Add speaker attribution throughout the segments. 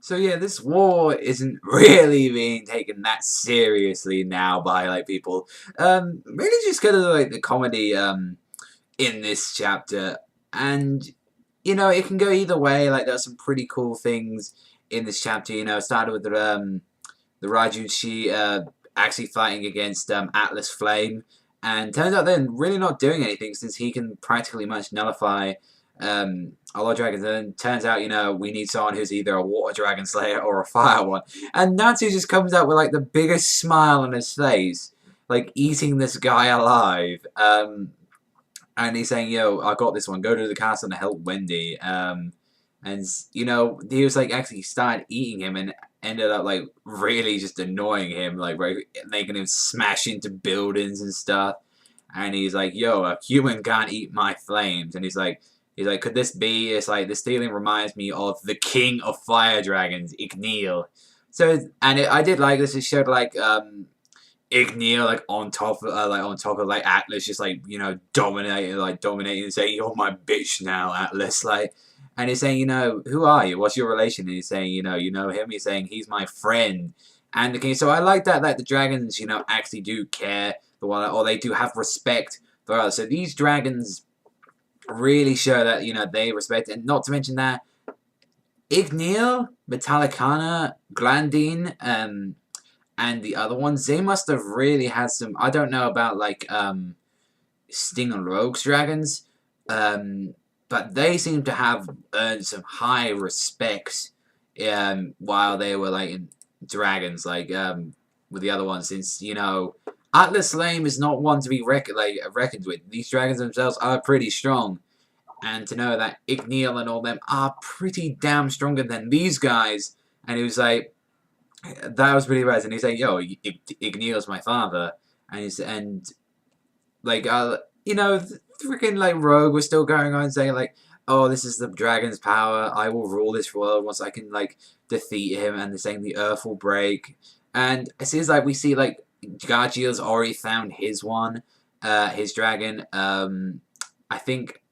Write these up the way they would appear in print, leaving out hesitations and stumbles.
Speaker 1: So yeah, this war isn't really being taken that seriously now by like people. Really just kind of like the comedy in this chapter, and it can go either way. Like there's some pretty cool things in this chapter. It started with the Rajunshi actually fighting against Atlas Flame, and turns out they're really not doing anything since he can practically much nullify a lot of dragons. And then turns out, we need someone who's either a water dragon slayer or a fire one. And Natsu just comes out with like the biggest smile on his face, like eating this guy alive. And he's saying, "Yo, I got this one. Go to the castle and help Wendy." And he was like actually started eating him and ended up like really just annoying him, like making him smash into buildings and stuff. And he's like, "Yo, a human can't eat my flames." And he's like, "Could this be?" It's like this feeling reminds me of the king of fire dragons, Igneel. So, and I did like this. It showed like Igneel like on top of like Atlas, just like dominating and saying, "You're my bitch now, Atlas." Like, and he's saying, "Who are you? What's your relation?" And he's saying, you know him. He's saying he's my friend. And the king. So I like that the dragons, actually do care for one, or they do have respect for others. So these dragons really show that they respect, and not to mention that Igneel, Metalicana, Grandine, and the other ones, they must have really had some. I don't know about like Sting and Rogue's dragons, but they seem to have earned some high respect while they were like in dragons, like with the other ones, since Atlas Flame is not one to be reckoned with. These dragons themselves are pretty strong, and to know that Igneel and all them are pretty damn stronger than these guys, and he was like, that was pretty bad. And he's like, "Yo, Igneel's my father," and like freaking like Rogue was still going on saying like, "Oh, this is the dragon's power. I will rule this world once I can like defeat him." And they're saying the earth will break, and it seems like we see like Gargiel's already found his one, his dragon. I think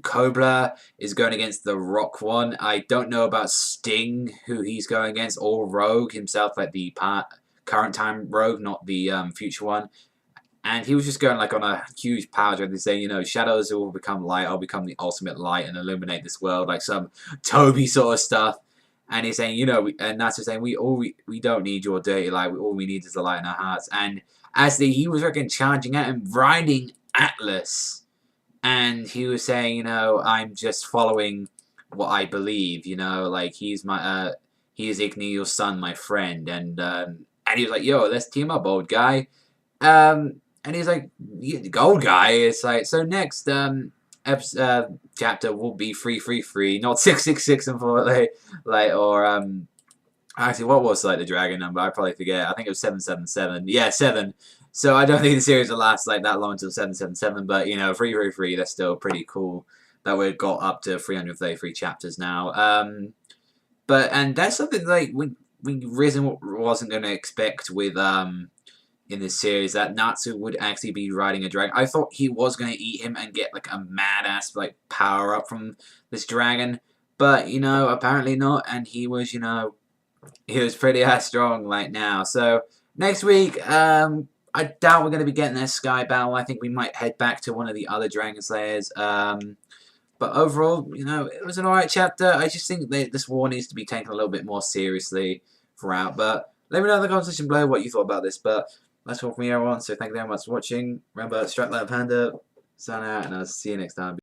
Speaker 1: Cobra is going against the Rock one. I don't know about Sting, who he's going against, or Rogue himself, like the current time Rogue, not the future one. And he was just going like on a huge power drive. They say, shadows will become light. I'll become the ultimate light and illuminate this world, like some Toby sort of stuff. And he's saying, and that's just saying, we don't need your dirty light. All we need is the light in our hearts. And as he was charging at him, riding Atlas. And he was saying, I'm just following what I believe, like he's Igneel's son, my friend, and he was like, "Yo, let's team up, old guy." And he's like, "Old guy." It's like, so next chapter will be 333, not 666, unfortunately, or actually, what was like the dragon number? I probably forget. I think it was 777. Yeah, 7. So I don't think the series will last like that long until 777, but 333, that's still pretty cool that we've got up to 333 chapters now. And that's something like we wasn't going to expect with in this series, that Natsu would actually be riding a dragon. I thought he was going to eat him and get like a mad-ass like power up from this dragon, but apparently not, and he was he was pretty strong like now. So next week, I doubt we're going to be getting this Sky Battle. I think we might head back to one of the other Dragon Slayers. But overall, it was an alright chapter. I just think that this war needs to be taken a little bit more seriously throughout. But let me know in the comment section below what you thought about this. But that's all from me, everyone. So thank you very much for watching. Remember, strike like a panda, sign out, and I'll see you next time.